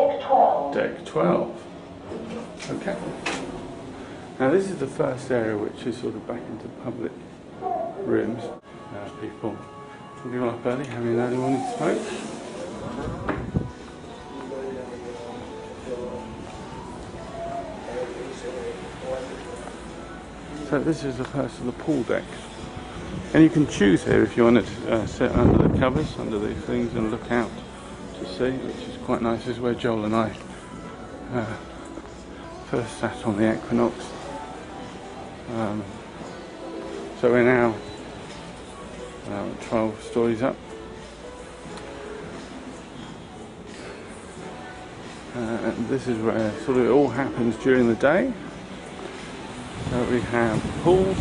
Deck 12. Deck 12. Okay. Now this is the first area which is sort of back into public rooms. People waking up early, having an early morning smoke. So this is the first of the pool decks. And you can choose here if you want to sit under the covers, under these things, and look out to sea, which is quite nice. This is where Joel and I first sat on the Equinox. So we're now 12 stories up. And this is where sort of it all happens during the day. So we have pools,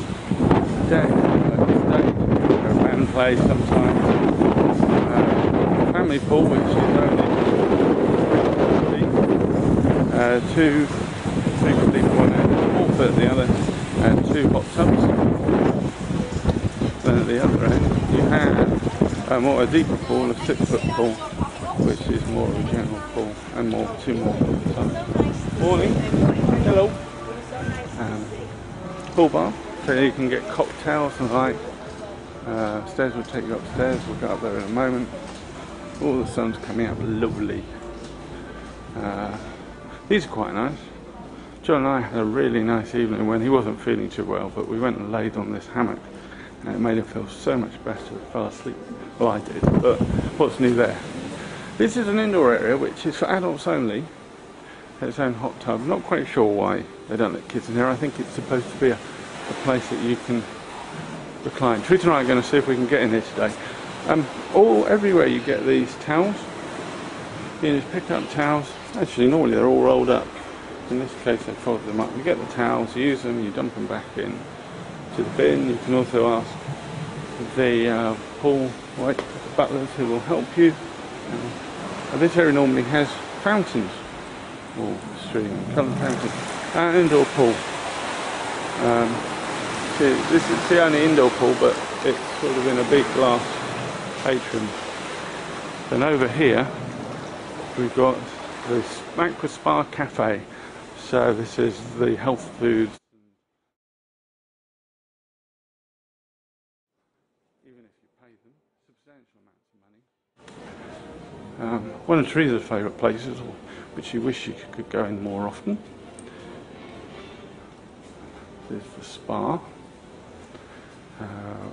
deck, stage, a band play sometimes, family pool which is only two people on it, 4 foot at the other, and 2 hot tubs. Then at the other end you have more a deeper pool, a 6 foot pool, which is more of a general pool, and 2 more hot tubs. Morning, hello. Pool bar, so you can get cocktails and like. Stairs will take you upstairs, we'll go up there in a moment. All the sun's coming up, lovely. These are quite nice. John and I had a really nice evening when he wasn't feeling too well, but we went and laid on this hammock and it made him feel so much better. He fell asleep. Well, I did, but what's new there? This is an indoor area which is for adults only. Its own hot tub. I'm not quite sure why they don't let kids in here. I think it's supposed to be a place that you can recline. Truth and I are going to see if we can get in here today. Everywhere you get these towels. You can just pick up towels. Actually, normally they're all rolled up. In this case, they fold them up. You get the towels, you use them, you dump them back in to the bin. You can also ask the pool butlers who will help you. This area normally has fountains. Or stream, coloured fountain, and indoor pool. This is the only indoor pool, but it's sort of in a big glass atrium. Then over here we've got this Aqua Spa Cafe. So this is the health foods. Even if you pay them substantial amounts of money. One of Teresa's favourite places, which she wished she could go in more often. There's the spa,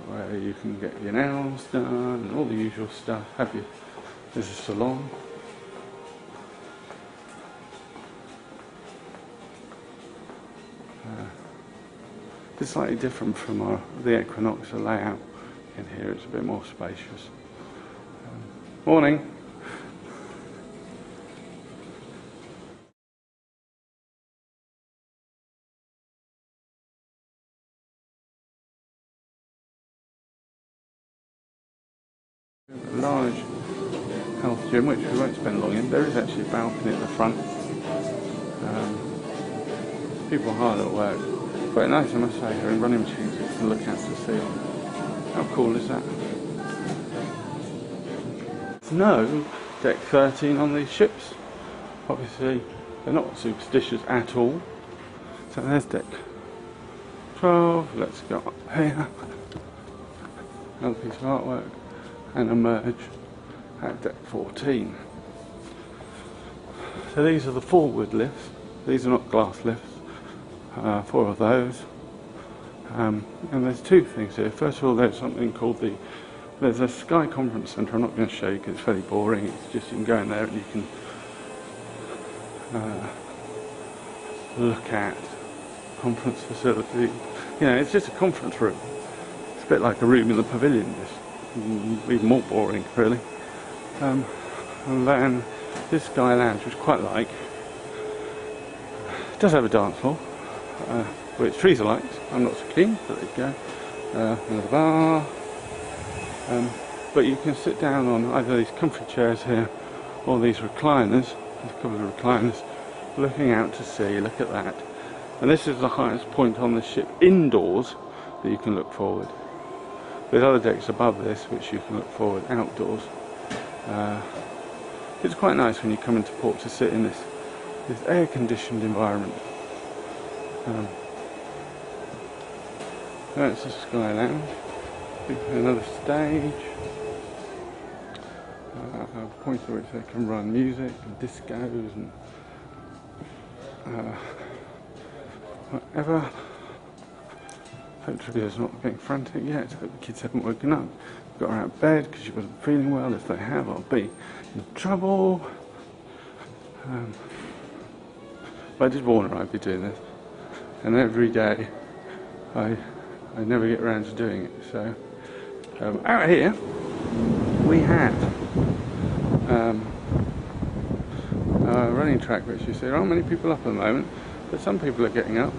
where you can get your nails done and all the usual stuff. There's a salon. It's slightly different from the Equinox layout. In here it's a bit more spacious. Morning. Large health gym, which we won't spend long in. There is actually a balcony at the front. People are hard at work. Quite nice, I must say, here in running machines you can look out to sea. How cool is that? There's no deck 13 on these ships. Obviously, they're not superstitious at all. So there's deck 12. Let's go up here. Another piece of artwork. And emerge at deck 14. So these are the forward lifts. These are not glass lifts. 4 of those. And there's 2 things here. First of all, there's something called there's a Sky Conference Centre. I'm not going to show you because it's fairly boring. It's just you can go in there and you can look at conference facility. You know, it's just a conference room. It's a bit like a room in the pavilion, just even more boring, really. And then this Sky Lounge, which I quite like, it does have a dance floor, which Teresa likes. I'm not so keen, but there you go. Another bar. But you can sit down on either these comfy chairs here or these recliners. There's a couple of recliners looking out to sea. Look at that. And this is the highest point on the ship indoors that you can look forward. There's other decks above this which you can look forward outdoors. it's quite nice when you come into port to sit in this air-conditioned environment. That's the Sky Lounge. Another stage. A point at which they can run music and discos and whatever. Hopefully there's not being frantic yet. Hope the kids haven't woken up. Got her out of bed because she wasn't feeling well. If they have, I'll be in trouble. But I did warn her I'd be doing this, and every day I never get around to doing it. So out here we had a running track, which you see there aren't many people up at the moment, but some people are getting up.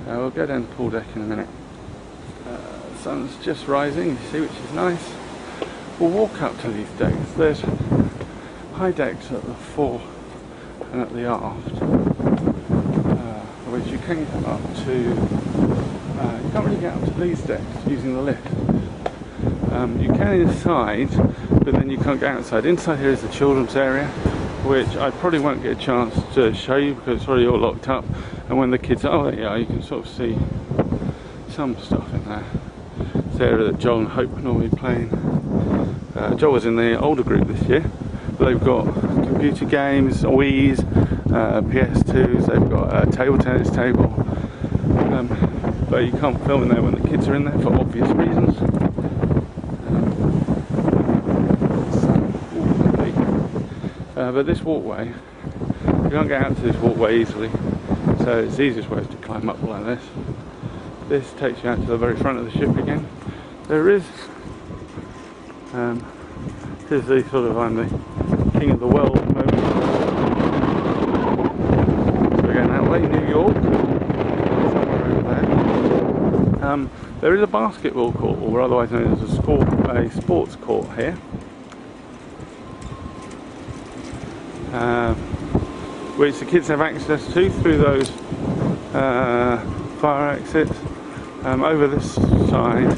We'll go down the pool deck in a minute. The sun's just rising, you see, which is nice. We'll walk up to these decks. There's high decks at the fore and at the aft, which you can get up to. You can't really get up to these decks using the lift. You can inside, but then you can't get outside. Inside here is the children's area, which I probably won't get a chance to show you because it's already all locked up. And when the kids, oh there you are, you can sort of see some stuff in there. It's the area that Joel and Hope are normally playing. Joel was in the older group this year, but they've got computer games, Wii's, PS2s, they've got a table tennis table. But you can't film in there when the kids are in there for obvious reasons. But this walkway, you can't get out to this walkway easily, so it's the easiest way is to climb up like this. This takes you out to the very front of the ship again. There is, here's the sort of, I'm the king of the world moment. So we're going that way, New York, somewhere over there. There is a basketball court, or otherwise known as a sports court here. Which the kids have access to through those fire exits. Over this side,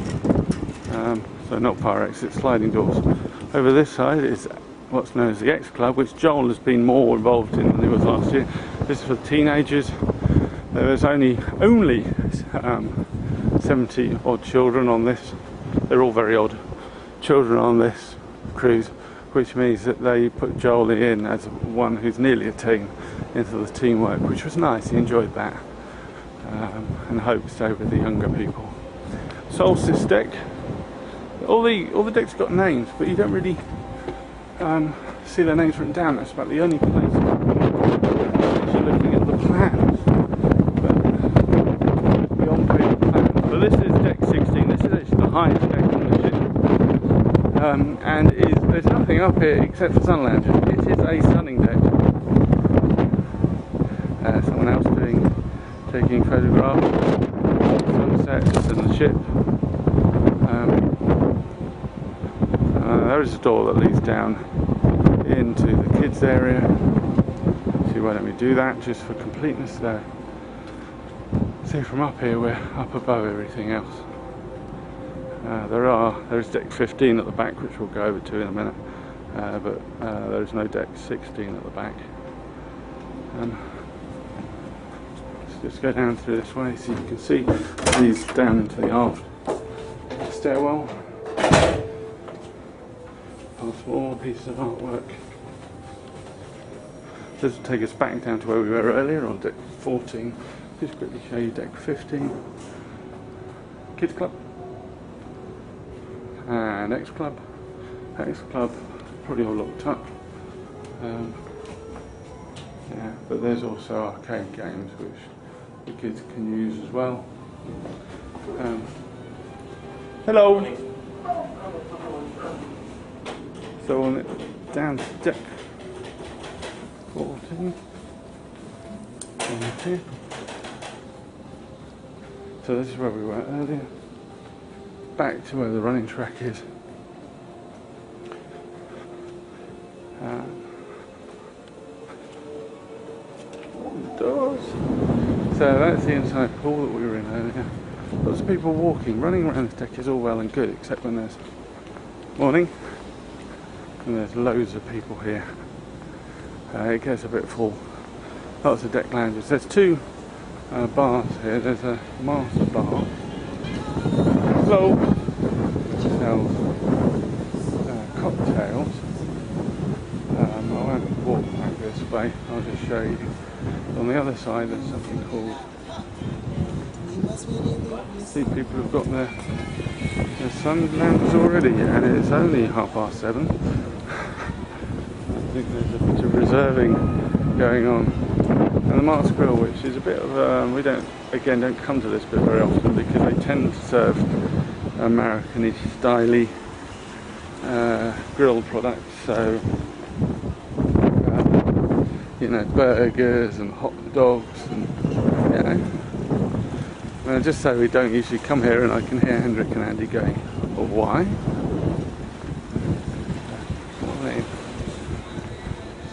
so not fire exits, sliding doors. Over this side is what's known as the X Club, which Joel has been more involved in than he was last year. This is for teenagers. There's only 70 odd children on this. They're all very odd children on this cruise, which means that they put Joel in as one who's nearly a teen into the teamwork, which was nice. He enjoyed that, and Hope stayed with the younger people. Solstice deck. All the decks got names, but you don't really see their names written down. That's about the only place you're looking at the plans. But beyond paper plans. So this is deck 16. This is actually the highest deck on the ship. And there's nothing up here except for sun lounge. It is a sunning deck. Someone else taking photographs of sunsets and the ship. There is a door that leads down into the kids area. See, why don't we do that just for completeness there. See, from up here we're up above everything else. There is deck 15 at the back, which we'll go over to in a minute, but there is no deck 16 at the back. Let's just go down through this way so you can see these down into the aft stairwell. Past more pieces of artwork. This will take us back down to where we were earlier on deck 14. Just quickly show you deck 15. Kids Club. And X Club. X Club, probably all locked up. Yeah, but there's also arcade games which the kids can use as well. Hello! So on it, down to deck 14. Here. So this is where we were earlier. Back to where the running track is. Doors. So that's the inside pool that we were in earlier. Lots of people walking, running around this deck is all well and good, except when there's morning. and there's loads of people here. It gets a bit full. Lots of deck lounges. There's two bars here. There's a master bar. Hello. Which sells cocktails. I won't walk back this way. I'll just show you. On the other side, there's something called. See, people have got their sundowners already, and it's only 7:30. I think there's a bit of reserving going on. And the Mark's Grill, which is a bit of we don't come to this bit very often because they tend to serve American-ish styley grill products, so you know, burgers and hot dogs, and you know, just so we don't usually come here, and I can hear Hendrik and Andy going, "Oh, why?"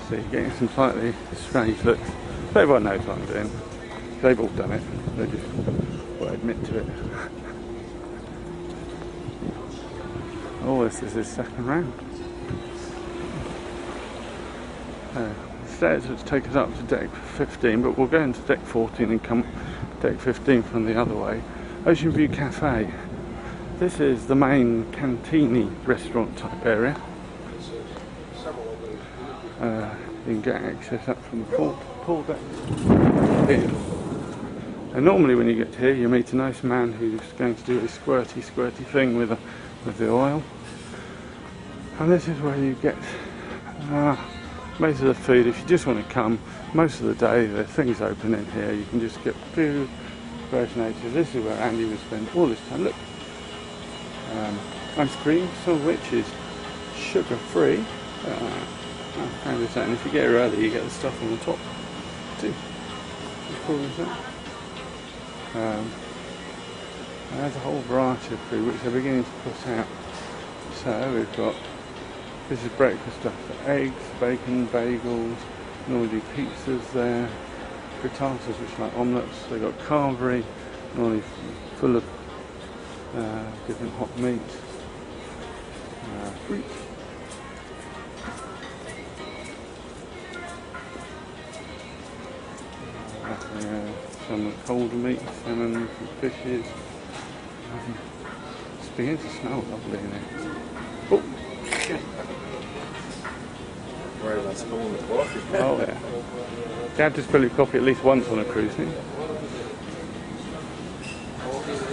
See, getting some slightly strange looks. But everyone knows what I'm doing. They've all done it. They just won't admit to it. Oh, this is his second round. The stairs which take us up to deck 15, but we'll go into deck 14 and come deck 15 from the other way. Ocean View Cafe. This is the main cantini restaurant type area. You can get access up from the pool deck here. And normally when you get here, you meet a nice man who's going to do a squirty thing with the oil. And this is where you get most of the food. If you just want to come, most of the day there are things open in here. You can just get food, fresh nature. This is where Andy would spend all his time. Look, ice cream, some of which is sugar free. And if you get here early, you get the stuff on the top too. How cool is that? There's a whole variety of food which they're beginning to put out. So we've got, this is breakfast stuff, eggs, bacon, bagels, normally pizzas there, frittatas which are like omelettes, they've got carvery, normally full of different hot meats, fruit. Some cold meat, salmon, and fishes. It's beginning to smell lovely in here. Oh, shit. Worry about spilling the coffee. Oh yeah. You have to spill your coffee at least once on a cruise, don't you?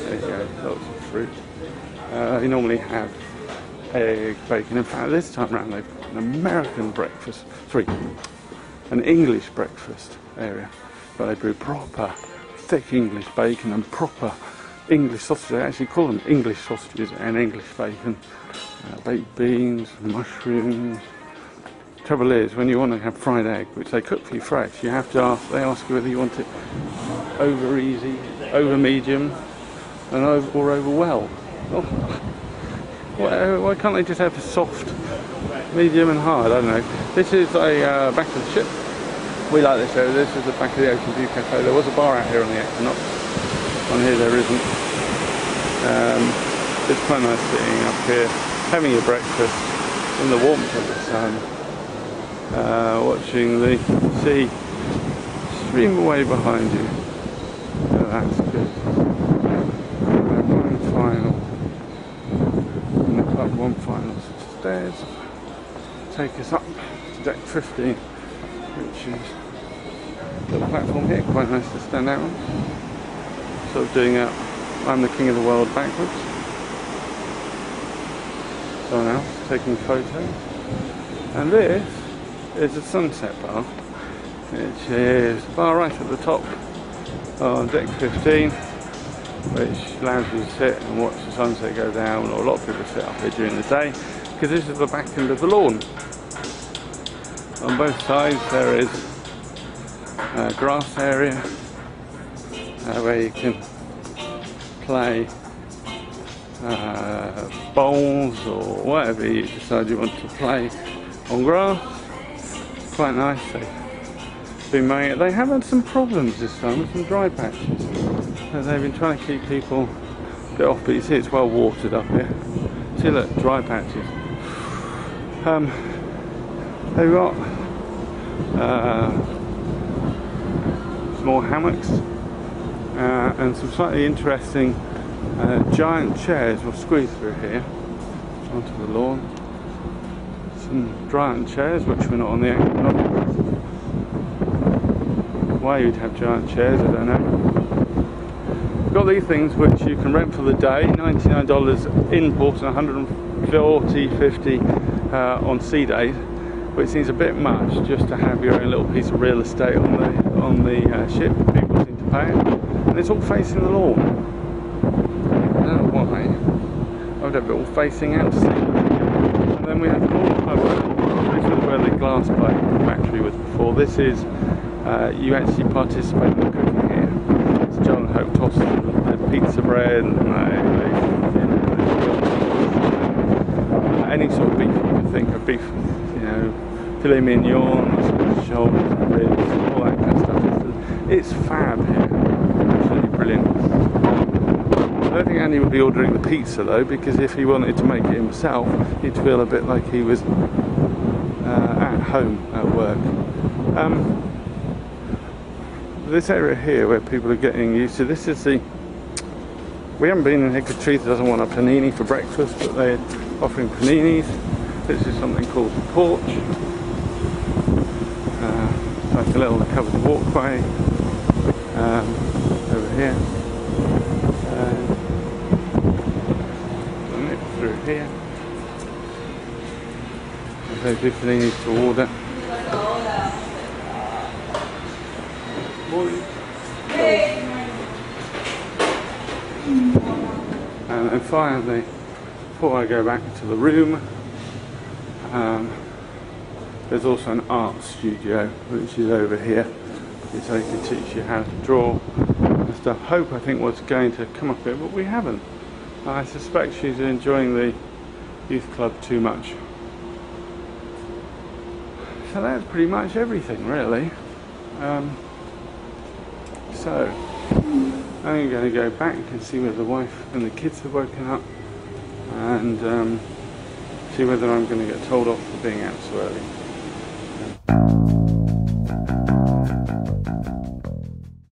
There you go, lots of fruit. You normally have egg, bacon. In fact, this time around they've got an American breakfast, an English breakfast area. But they brew proper thick English bacon and proper English sausages. They actually call them English sausages and English bacon. Baked beans, mushrooms. Trouble is, when you want to have fried egg, which they cook for you fresh, you have to ask. They ask you whether you want it over easy, over medium, and or over well. Oh. Why can't they just have a soft, medium, and hard? I don't know. This is a back of the ship. We like this area. This is the back of the Ocean View Cafe. There was a bar out here on the Equinox. On here there isn't. It's quite nice sitting up here, having your breakfast in the warmth of the sun, watching the sea stream away behind you. Oh, that's good. One final. And the club one final stairs take us up to deck 15. Which is the platform here, quite nice to stand out on. Sort of doing out I'm the King of the World backwards. Someone else taking photos. And this is a sunset bar, which is the bar right at the top on deck 15, which allows you to sit and watch the sunset go down, or a lot of people sit up here during the day, because this is the back end of the lawn. On both sides there is a grass area where you can play bowls or whatever you decide you want to play on grass. Quite nice. They've been mowing it. They have had some problems this time with some dry patches. So they've been trying to keep people a bit off, but you see it's well watered up here. See, look, dry patches. They've got small hammocks and some slightly interesting giant chairs. We'll squeeze through here onto the lawn. Some giant chairs, which we're not on the action of. Why you'd have giant chairs, I don't know. We've got these things which you can rent for the day, $99 in port and $140.50 on sea days, which seems a bit much just to have your own little piece of real estate on the ship. People seem to pay it, and it's all facing the lawn. I don't know why. I would have it all facing out to sea. And then we have the lawn cover. This is where the glass pipe factory was before. This is you actually participate in the cooking here. It's John and Hope toss the pizza bread and any sort of beef you can think of, beef, you know, filet mignons, shoulders, ribs, all that kind of stuff. It's fab here, absolutely brilliant. I don't think Andy would be ordering the pizza though, because if he wanted to make it himself, he'd feel a bit like he was at home at work. This area here where people are getting used to, this is the, we haven't been in here because Teresa doesn't want a panini for breakfast, but they're offering paninis. This is something called the porch. Like a little covered walkway over here. Nip through here. There's those paninis to order. Morning. And finally, before I go back to the room, there's also an art studio which is over here, so they can teach you how to draw and stuff. Hope, I think, was going to come up here, but we haven't. I suspect she's enjoying the youth club too much. So that's pretty much everything, really. So I'm going to go back and see whether the wife and the kids have woken up, and see whether I'm going to get told off for being out so early.